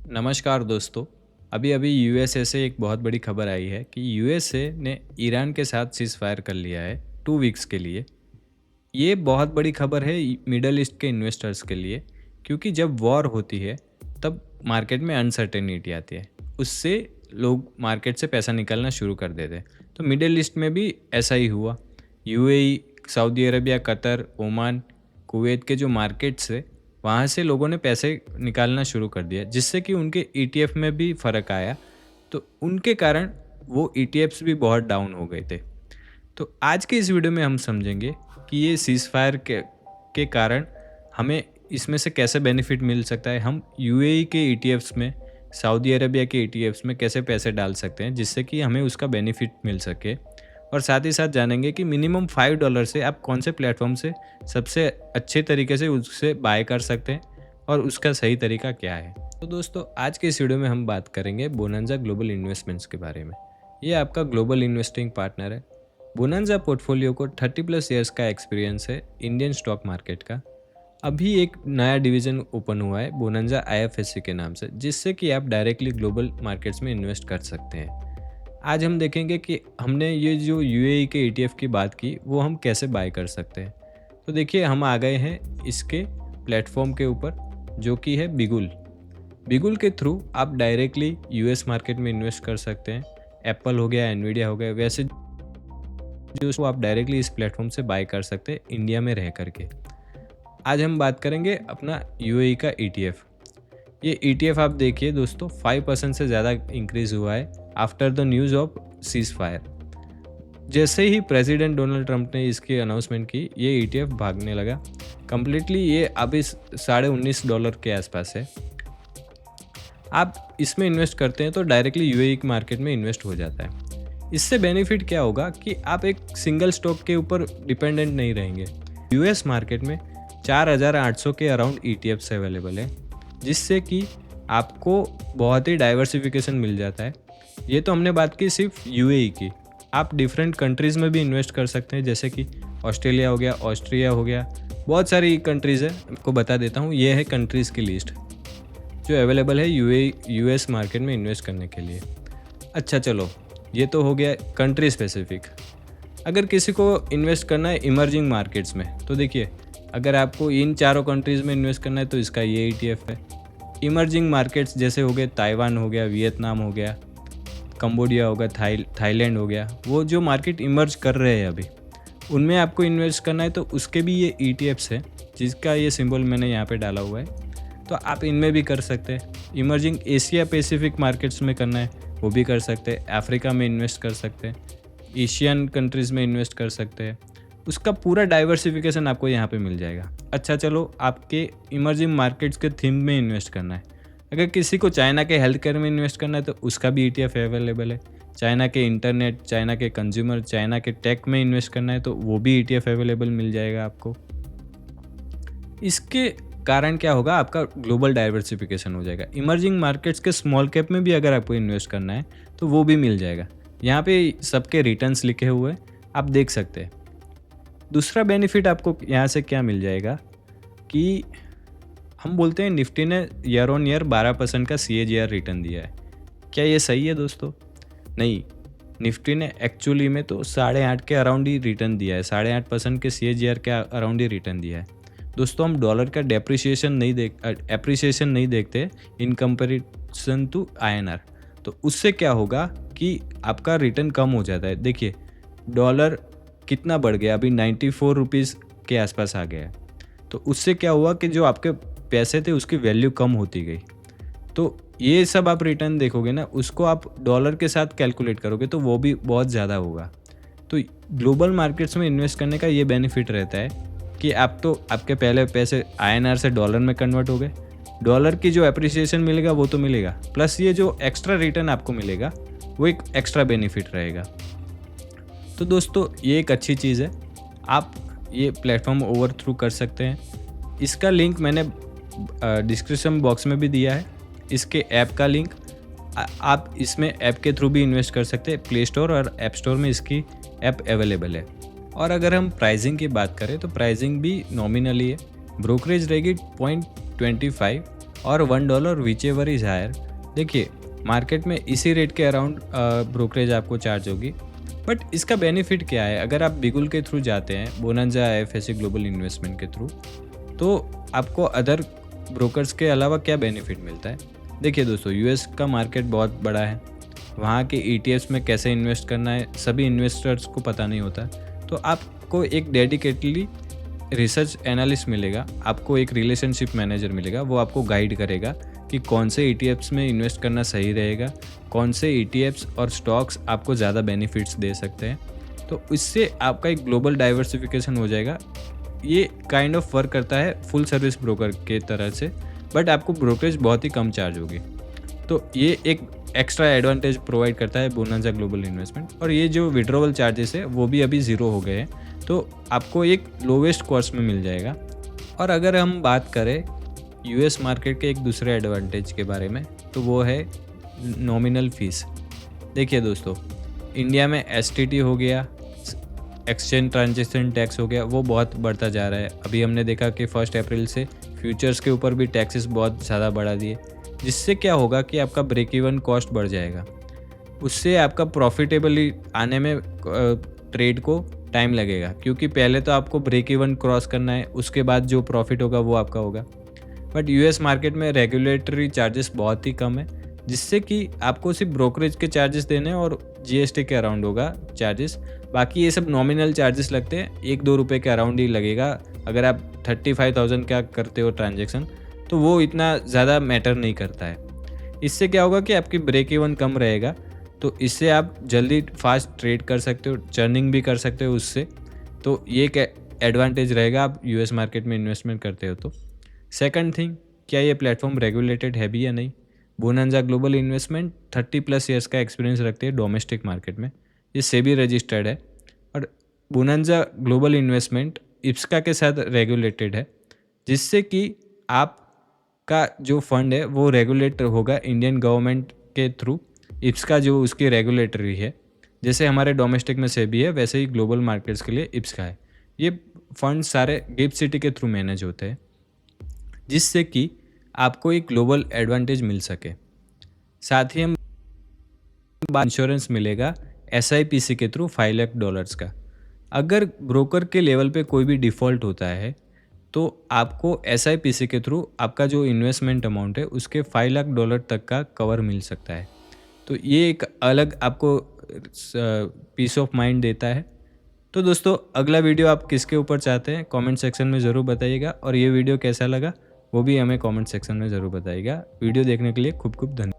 नमस्कार दोस्तों। अभी अभी यूएसए से एक बहुत बड़ी खबर आई है कि यूएसए ने ईरान के साथ सीज़ फायर कर लिया है 2 वीक्स के लिए। ये बहुत बड़ी खबर है मिडल ईस्ट के इन्वेस्टर्स के लिए, क्योंकि जब वॉर होती है तब मार्केट में अनसर्टेनिटी आती है। उससे लोग मार्केट से पैसा निकालना शुरू कर देते हैं। तो मिडल ईस्ट में भी ऐसा ही हुआ। UAE, Saudi Arabia, Qatar, Oman, Kuwait के जो मार्केट्स है वहाँ से लोगों ने पैसे निकालना शुरू कर दिया, जिससे कि उनके ईटीएफ में भी फ़र्क आया। तो उनके कारण वो ईटीएफ्स भी बहुत डाउन हो गए थे। तो आज के इस वीडियो में हम समझेंगे कि ये सीज़ फायर के कारण हमें इसमें से कैसे बेनिफिट मिल सकता है। हम यूएई के ईटीएफ्स में, सऊदी अरबिया के ईटीएफ्स में कैसे पैसे डाल सकते हैं जिससे कि हमें उसका बेनिफिट मिल सके। और साथ ही साथ जानेंगे कि मिनिमम $5 से आप कौन से प्लेटफॉर्म से सबसे अच्छे तरीके से उससे बाय कर सकते हैं और उसका सही तरीका क्या है। तो दोस्तों, आज के इस वीडियो में हम बात करेंगे बोनांजा ग्लोबल इन्वेस्टमेंट्स के बारे में। ये आपका ग्लोबल इन्वेस्टिंग पार्टनर है। बोनांजा पोर्टफोलियो को 30+ ईयर्स का एक्सपीरियंस है इंडियन स्टॉक मार्केट का। अभी एक नया डिवीज़न ओपन हुआ है बोनांजा आईएफएससी के नाम से, जिससे कि आप डायरेक्टली ग्लोबल मार्केट्स में इन्वेस्ट कर सकते हैं। आज हम देखेंगे कि हमने ये जो यूएई के ईटीएफ की बात की वो हम कैसे बाय कर सकते हैं। तो देखिए, हम आ गए हैं इसके प्लेटफॉर्म के ऊपर, जो कि है बिगुल। बिगुल के थ्रू आप डायरेक्टली यूएस मार्केट में इन्वेस्ट कर सकते हैं। एप्पल हो गया, एनवीडिया हो गया, वैसे जो आप डायरेक्टली इस प्लेटफॉर्म से बाय कर सकते हैं इंडिया में रह करके। आज हम बात करेंगे अपना यूएई का ईटीएफ। ये ईटीएफ आप देखिए दोस्तों, 5% से ज़्यादा इंक्रीज हुआ है after the news of seize fire. जैसे ही प्रेसिडेंट डोनाल्ड ट्रंप ने इसकी अनाउंसमेंट की, ये ईटीएफ भागने लगा कम्प्लीटली। ये अभी $19.5 के आसपास है। आप इसमें इन्वेस्ट करते हैं तो डायरेक्टली यूएई की मार्केट में इन्वेस्ट हो जाता है। इससे बेनिफिट क्या होगा कि आप एक सिंगल स्टॉक के ऊपर डिपेंडेंट नहीं रहेंगे। यूएस मार्केट में 4800 के अराउंड ईटीएफ्स अवेलेबल है, जिससे कि आपको बहुत ही डाइवर्सिफिकेशन मिल जाता है। ये तो हमने बात की सिर्फ यूएई की। आप डिफरेंट कंट्रीज़ में भी इन्वेस्ट कर सकते हैं, जैसे कि ऑस्ट्रेलिया हो गया, ऑस्ट्रिया हो गया, बहुत सारी कंट्रीज़ है। आपको बता देता हूँ, ये है कंट्रीज़ की लिस्ट जो अवेलेबल है यूएस मार्केट में इन्वेस्ट करने के लिए। अच्छा चलो, ये तो हो गया कंट्री स्पेसिफिक। अगर किसी को इन्वेस्ट करना है इमर्जिंग मार्केट्स में, तो देखिए, अगर आपको इन चारों कंट्रीज़ में इन्वेस्ट करना है तो इसका ये ईटीएफ है। इमर्जिंग मार्केट्स जैसे हो गए ताइवान हो गया, वियतनाम हो गया, कंबोडिया हो गया, थाईलैंड हो गया, वो जो मार्केट इमर्ज कर रहे हैं अभी, उनमें आपको इन्वेस्ट करना है तो उसके भी ये ईटीएफ्स है, जिसका ये सिंबल मैंने यहाँ पे डाला हुआ है। तो आप इनमें भी कर सकते हैं। इमर्जिंग एशिया पैसिफिक मार्केट्स में करना है वो भी कर सकते हैं। अफ्रीका में इन्वेस्ट कर सकते हैं, एशियन कंट्रीज़ में इन्वेस्ट कर सकते हैं। उसका पूरा डाइवर्सिफिकेशन आपको यहाँ पे मिल जाएगा। अच्छा चलो, आपके इमर्जिंग मार्केट्स के थीम में इन्वेस्ट करना है। अगर किसी को चाइना के हेल्थ केयर में इन्वेस्ट करना है तो उसका भी ईटीएफ अवेलेबल है। चाइना के इंटरनेट, चाइना के कंज्यूमर, चाइना के टेक में इन्वेस्ट करना है तो वो भी ईटीएफ अवेलेबल मिल जाएगा आपको। इसके कारण क्या होगा, आपका ग्लोबल डाइवर्सिफिकेशन हो जाएगा। इमर्जिंग मार्केट्स के स्मॉल कैप में भी अगर आपको इन्वेस्ट करना है तो वो भी मिल जाएगा। यहाँ पे सबके रिटर्न्स लिखे हुए आप देख सकते हैं। दूसरा बेनिफिट आपको यहाँ से क्या मिल जाएगा कि हम बोलते हैं निफ्टी ने ईयर ऑन ईयर 12% का CAGR रिटर्न दिया है। क्या ये सही है दोस्तों? नहीं, निफ्टी ने एक्चुअली में तो 8.5 के अराउंड ही रिटर्न दिया है। 8.5% के CAGR के अराउंड ही रिटर्न दिया है। दोस्तों, हम डॉलर का एप्रिसिएशन नहीं देखते इन कंपेरिजन टू INR। तो उससे क्या होगा कि आपका रिटर्न कम हो जाता है। देखिए, डॉलर कितना बढ़ गया, अभी 94 रुपीज़ के आसपास आ गया है। तो उससे क्या हुआ कि जो आपके पैसे थे उसकी वैल्यू कम होती गई। तो ये सब आप रिटर्न देखोगे ना, उसको आप डॉलर के साथ कैलकुलेट करोगे तो वो भी बहुत ज़्यादा होगा। तो ग्लोबल मार्केट्स में इन्वेस्ट करने का ये बेनिफिट रहता है कि आप तो आपके पहले पैसे INR से डॉलर में कन्वर्ट हो गए। डॉलर की जो एप्रिसिएशन मिलेगा वो तो मिलेगा, प्लस ये जो एक्स्ट्रा रिटर्न आपको मिलेगा वो एक एक्स्ट्रा बेनिफिट रहेगा। तो दोस्तों, ये एक अच्छी चीज़ है। आप ये प्लेटफॉर्म ओवर थ्रू कर सकते हैं। इसका लिंक मैंने डिस्क्रिप्शन बॉक्स में भी दिया है। इसके ऐप का लिंक, आप इसमें ऐप के थ्रू भी इन्वेस्ट कर सकते हैं। प्ले स्टोर और ऐप स्टोर में इसकी ऐप अवेलेबल है। और अगर हम प्राइसिंग की बात करें तो प्राइसिंग भी नॉमिनली है। ब्रोकरेज रहेगी 0.25 और $1 विच एवर इज़ हायर। देखिए मार्केट में इसी रेट के अराउंड ब्रोकरेज आपको चार्ज होगी। बट इसका बेनिफिट क्या है, अगर आप बिगुल के थ्रू जाते हैं, बोनांजा IFSC ग्लोबल इन्वेस्टमेंट के थ्रू, तो आपको अदर ब्रोकर्स के अलावा क्या बेनिफिट मिलता है। देखिए दोस्तों, यूएस का मार्केट बहुत बड़ा है, वहाँ के ETFs में कैसे इन्वेस्ट करना है सभी इन्वेस्टर्स को पता नहीं होता। तो आपको एक डेडिकेटली रिसर्च एनालिस्ट मिलेगा, आपको एक रिलेशनशिप मैनेजर मिलेगा, वो आपको गाइड करेगा कि कौन से ETFs में इन्वेस्ट करना सही रहेगा, कौन से ETFs और स्टॉक्स आपको ज़्यादा बेनिफिट्स दे सकते हैं। तो इससे आपका एक ग्लोबल डाइवर्सिफिकेशन हो जाएगा। ये काइंड ऑफ वर्क करता है फुल सर्विस ब्रोकर के तरह से, बट आपको ब्रोकरेज बहुत ही कम चार्ज होगी। तो ये एक एक्स्ट्रा एडवांटेज प्रोवाइड करता है बोनांजा ग्लोबल इन्वेस्टमेंट। और ये जो विड्रॉवल चार्जेस है वो भी अभी ज़ीरो हो गए हैं, तो आपको एक लोवेस्ट कॉस्ट में मिल जाएगा। और अगर हम बात करें यूएस मार्केट के एक दूसरे एडवांटेज के बारे में, तो वो है नॉमिनल फीस। देखिए दोस्तों, इंडिया में STT हो गया, एक्सचेंज ट्रांजेक्शन टैक्स हो गया, वो बहुत बढ़ता जा रहा है। अभी हमने देखा कि 1 अप्रैल से फ्यूचर्स के ऊपर भी टैक्सेस बहुत ज़्यादा बढ़ा दिए, जिससे क्या होगा कि आपका ब्रेक इवन कॉस्ट बढ़ जाएगा। उससे आपका प्रॉफिटेबली आने में ट्रेड को टाइम लगेगा, क्योंकि पहले तो आपको ब्रेक इवन क्रॉस करना है, उसके बाद जो प्रॉफिट होगा वो आपका होगा। बट यूएस मार्केट में रेगुलेटरी चार्जेस बहुत ही कम है, जिससे कि आपको सिर्फ ब्रोकरेज के चार्जेस देने और GST के अराउंड होगा चार्जेस। बाकी ये सब नॉमिनल चार्जेस लगते हैं, 1-2 रुपये के अराउंड ही लगेगा। अगर आप 35,000 का करते हो ट्रांजेक्शन, तो वो इतना ज़्यादा मैटर नहीं करता है। इससे क्या होगा कि आपकी ब्रेक इवन कम रहेगा, तो इससे आप जल्दी फास्ट ट्रेड कर सकते हो, चर्निंग भी कर सकते हो उससे। तो ये एक एडवांटेज रहेगा आप यूएस मार्केट में इन्वेस्टमेंट करते हो तो। सेकंड थिंग, क्या ये प्लेटफॉर्म रेगुलेटेड है भी या नहीं। बोनांजा ग्लोबल इन्वेस्टमेंट 30+ ईयर्स का एक्सपीरियंस रखते हैं डोमेस्टिक मार्केट में, ये सेबी रजिस्टर्ड है। और बोनांजा ग्लोबल इन्वेस्टमेंट IPSCA के साथ रेगुलेटेड है, जिससे कि आपका जो फंड है वो रेगुलेट होगा इंडियन गवर्नमेंट के थ्रू। IPSCA जो उसकी रेगुलेटरी है, जैसे हमारे डोमेस्टिक में सेबी है, वैसे ही ग्लोबल मार्केट्स के लिए IPSCA है। ये फंड सारे गिफ्ट सिटी के थ्रू मैनेज होते हैं, जिससे कि आपको एक ग्लोबल एडवांटेज मिल सके। साथ ही हम इंश्योरेंस मिलेगा SIPC के थ्रू $5 लाख का। अगर ब्रोकर के लेवल पे कोई भी डिफ़ॉल्ट होता है, तो आपको SIPC के थ्रू आपका जो इन्वेस्टमेंट अमाउंट है उसके $5 लाख तक का कवर मिल सकता है। तो ये एक अलग आपको पीस ऑफ माइंड देता है। तो दोस्तों, अगला वीडियो आप किसके ऊपर चाहते हैं कमेंट सेक्शन में ज़रूर बताइएगा, और ये वीडियो कैसा लगा वो भी हमें कमेंट सेक्शन में ज़रूर बताइएगा। वीडियो देखने के लिए खूब खूब धन्यवाद।